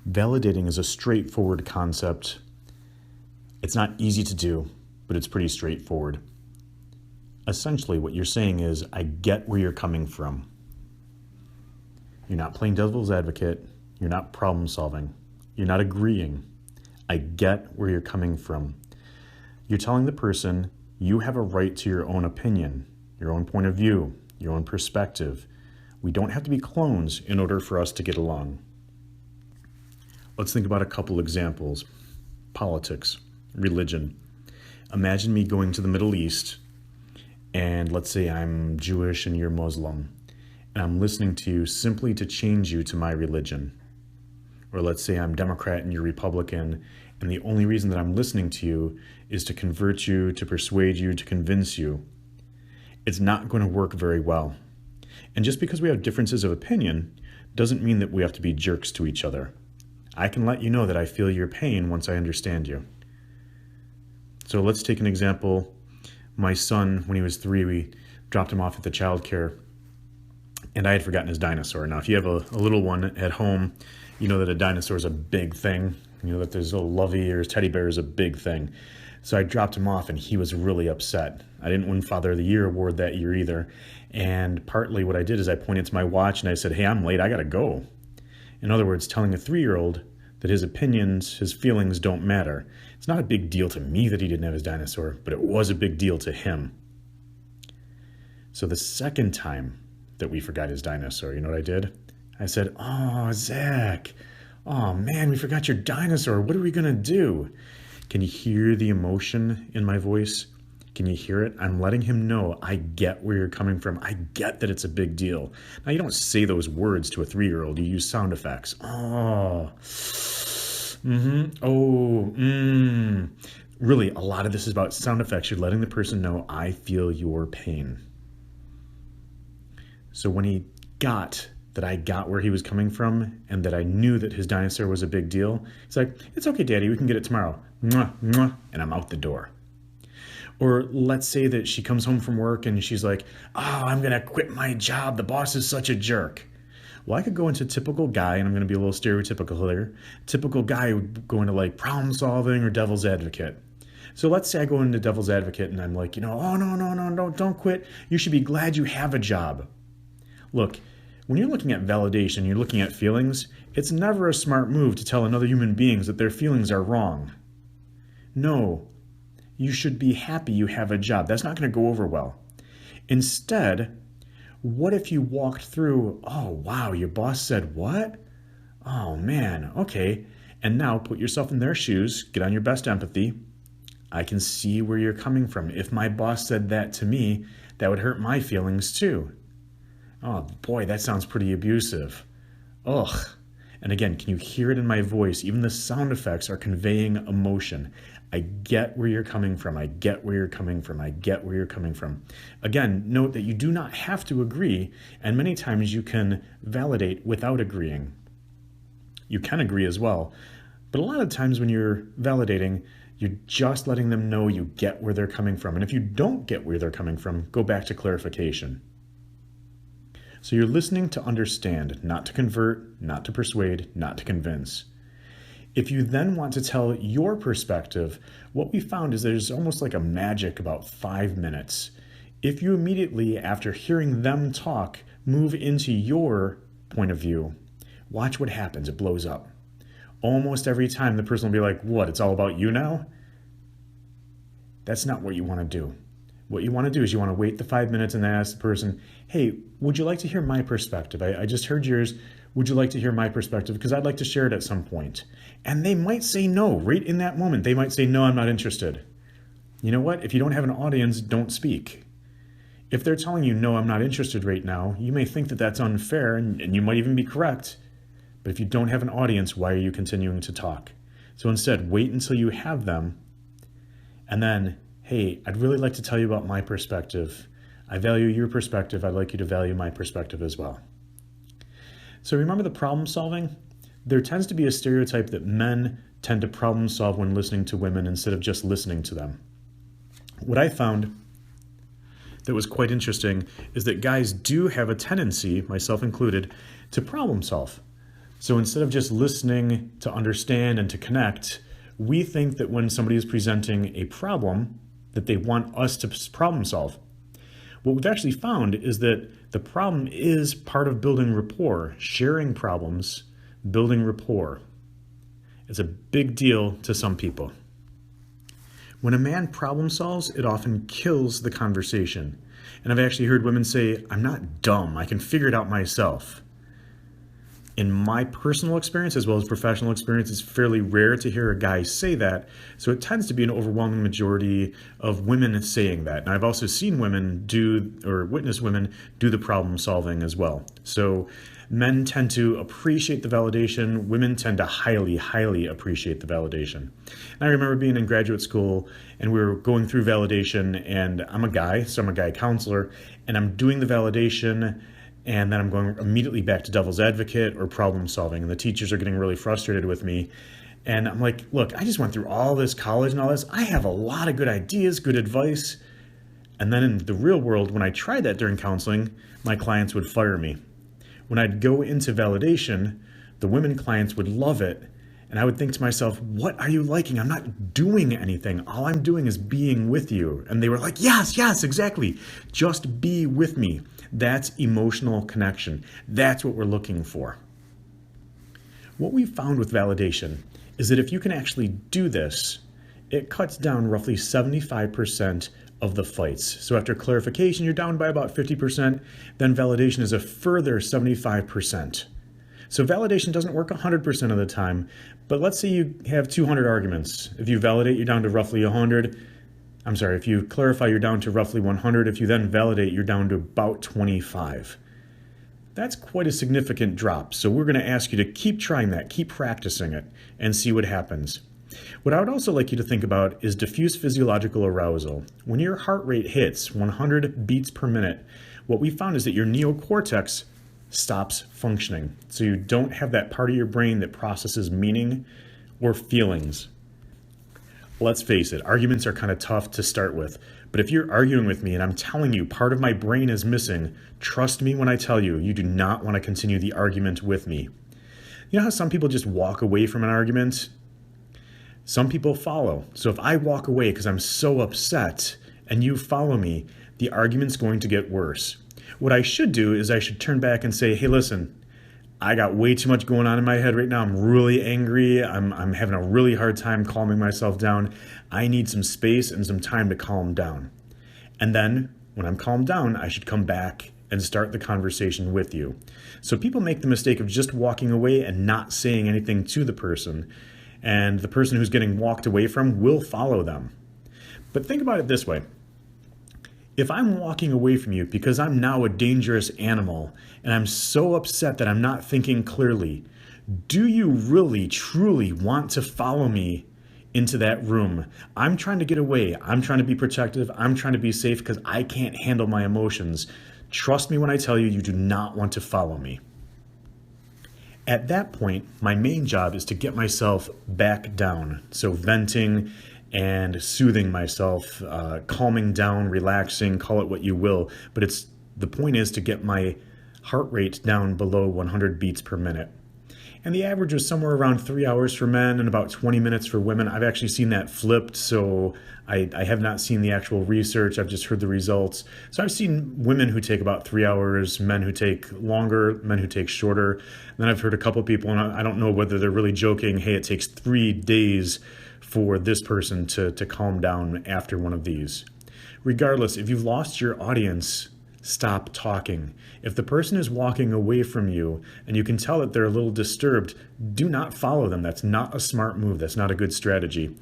Validating is a straightforward concept. It's not easy to do, but it's pretty straightforward. Essentially, what you're saying is, I get where you're coming from. You're not playing devil's advocate. You're not problem solving. You're not agreeing. I get where you're coming from. You're telling the person you have a right to your own opinion, your own point of view, your own perspective. We don't have to be clones in order for us to get along. Let's think about a couple examples. Politics, religion. Imagine me going to the Middle East, and let's say I'm Jewish and you're Muslim, and I'm listening to you simply to change you to my religion. Or let's say I'm Democrat and you're Republican, and the only reason that I'm listening to you is to convert you, to persuade you, to convince you. It's not going to work very well. And just because we have differences of opinion doesn't mean that we have to be jerks to each other. I can let you know that I feel your pain once I understand you. So let's take an example. My son, when he was 3, we dropped him off at the childcare, and I had forgotten his dinosaur. Now, if you have a little one at home, you know that a dinosaur is a big thing. You know that there's a lovey or his teddy bear is a big thing. So I dropped him off, and he was really upset. I didn't win Father of the Year award that year either. And partly what I did is I pointed to my watch and I said, hey, I'm late, I gotta go. In other words, telling a 3-year-old that his opinions, his feelings don't matter. It's not a big deal to me that he didn't have his dinosaur, but it was a big deal to him. So the second time that we forgot his dinosaur, you know what I did? I said, oh, Zach, oh man, we forgot your dinosaur. What are we gonna do? Can you hear the emotion in my voice? Can you hear it? I'm letting him know I get where you're coming from. I get that it's a big deal. Now, you don't say those words to a 3-year-old. You use sound effects. Oh, oh, Really, a lot of this is about sound effects. You're letting the person know I feel your pain. So when he got that I got where he was coming from and that I knew that his dinosaur was a big deal, he's like, it's okay, Daddy, we can get it tomorrow. Mwah, mwah, and I'm out the door. Or let's say that she comes home from work and she's like, oh, I'm going to quit my job. The boss is such a jerk. Well, I could go into typical guy, and I'm going to be a little stereotypical here. Typical guy would go into like problem solving or devil's advocate. So let's say I go into devil's advocate and I'm like, oh, no, don't quit. You should be glad you have a job. Look, when you're looking at validation, you're looking at feelings, it's never a smart move to tell another human being that their feelings are wrong. No. You should be happy you have a job. That's not going to go over well. Instead, what if you walked through, oh, wow, your boss said what? Oh, man, okay. And now put yourself in their shoes, get on your best empathy. I can see where you're coming from. If my boss said that to me, that would hurt my feelings too. Oh, boy, that sounds pretty abusive. Ugh. And again, can you hear it in my voice? Even the sound effects are conveying emotion. I get where you're coming from. I get where you're coming from. I get where you're coming from. Again, note that you do not have to agree, and many times you can validate without agreeing. You can agree as well, but a lot of times when you're validating, you're just letting them know you get where they're coming from. And if you don't get where they're coming from, go back to clarification. So you're listening to understand, not to convert, not to persuade, not to convince. If you then want to tell your perspective, what we found is there's almost like a magic about 5 minutes. If you immediately, after hearing them talk, move into your point of view, watch what happens. It blows up. Almost every time the person will be like, what, it's all about you now? That's not what you want to do. What you want to do is you want to wait the 5 minutes and then ask the person, hey, would you like to hear my perspective? I just heard yours. Would you like to hear my perspective? Because I'd like to share it at some point. And they might say no right in that moment. They might say, no, I'm not interested. You know what? If you don't have an audience, don't speak. If they're telling you, no, I'm not interested right now, you may think that that's unfair, and you might even be correct. But if you don't have an audience, why are you continuing to talk? So instead, wait until you have them. And then, hey, I'd really like to tell you about my perspective. I value your perspective. I'd like you to value my perspective as well. So remember the problem solving? There tends to be a stereotype that men tend to problem solve when listening to women instead of just listening to them. What I found that was quite interesting is that guys do have a tendency, myself included, to problem solve. So instead of just listening to understand and to connect, we think that when somebody is presenting a problem, that they want us to problem solve. What we've actually found is that the problem is part of building rapport, sharing problems, building rapport. It's a big deal to some people. When a man problem solves, it often kills the conversation. And I've actually heard women say, "I'm not dumb, I can figure it out myself." In my personal experience, as well as professional experience, it's fairly rare to hear a guy say that. So it tends to be an overwhelming majority of women saying that. And I've also seen women do, or witnessed women do the problem solving as well. So men tend to appreciate the validation. Women tend to highly, highly appreciate the validation. And I remember being in graduate school and we were going through validation, and I'm a guy, so I'm a guy counselor, and I'm doing the validation, and then I'm going immediately back to devil's advocate or problem solving. And the teachers are getting really frustrated with me. And I'm like, look, I just went through all this college and all this. I have a lot of good ideas, good advice. And then in the real world, when I tried that during counseling, my clients would fire me. When I'd go into validation, the women clients would love it. And I would think to myself, what are you liking? I'm not doing anything. All I'm doing is being with you. And they were like, yes, exactly. Just be with me. That's emotional connection. That's what we're looking for. What we've found with validation is that if you can actually do this, it cuts down roughly 75% of the fights. So after clarification, you're down by about 50%. Then validation is a further 75%. So validation doesn't work 100% of the time, but let's say you have 200 arguments. If you validate, you're down to roughly 100. If you clarify, you're down to roughly 100. If you then validate, you're down to about 25. That's quite a significant drop. So we're going to ask you to keep trying that, keep practicing it, and see what happens. What I would also like you to think about is diffuse physiological arousal. When your heart rate hits 100 beats per minute, what we found is that your neocortex stops functioning. So you don't have that part of your brain that processes meaning or feelings. Let's face it, arguments are kind of tough to start with. But if you're arguing with me and I'm telling you part of my brain is missing, trust me when I tell you, you do not want to continue the argument with me. You know how some people just walk away from an argument? Some people follow. So if I walk away because I'm so upset and you follow me, the argument's going to get worse. What I should do is I should turn back and say, hey, listen, I got way too much going on in my head right now. I'm really angry. I'm having a really hard time calming myself down. I need some space and some time to calm down. And then when I'm calmed down, I should come back and start the conversation with you. So people make the mistake of just walking away and not saying anything to the person. And the person who's getting walked away from will follow them. But think about it this way. If I'm walking away from you because I'm now a dangerous animal and I'm so upset that I'm not thinking clearly, do you really, truly want to follow me into that room? I'm trying to get away. I'm trying to be protective. I'm trying to be safe because I can't handle my emotions. Trust me when I tell you, you do not want to follow me. At that point, my main job is to get myself back down. So venting and soothing myself, calming down, relaxing, call it what you will. But the point is to get my heart rate down below 100 beats per minute. And the average was somewhere around 3 hours for men and about 20 minutes for women. I've actually seen that flipped, so I have not seen the actual research. I've just heard the results. So I've seen women who take about 3 hours, men who take longer, men who take shorter. And then I've heard a couple people, and I don't know whether they're really joking, hey, it takes 3 days for this person to calm down after one of these. Regardless, if you've lost your audience, stop talking. If the person is walking away from you and you can tell that they're a little disturbed, do not follow them. That's not a smart move. That's not a good strategy.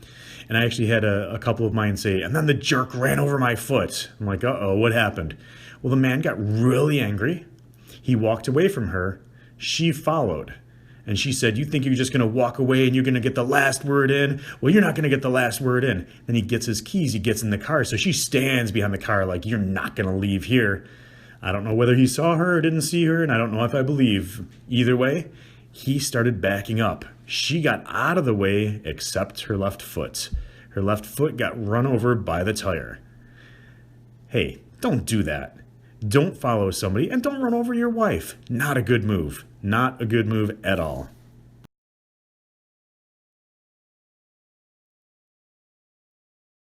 And I actually had a couple of mine say, and then the jerk ran over my foot. I'm like, uh-oh, what happened? Well, the man got really angry. He walked away from her. She followed. And she said, you think you're just going to walk away and you're going to get the last word in? Well, you're not going to get the last word in. Then he gets his keys. He gets in the car. So she stands behind the car like, you're not going to leave here. I don't know whether he saw her or didn't see her, and I don't know if I believe. Either way, he started backing up. She got out of the way except her left foot. Her left foot got run over by the tire. Hey, don't do that. Don't follow somebody and don't run over your wife. Not a good move. Not a good move at all.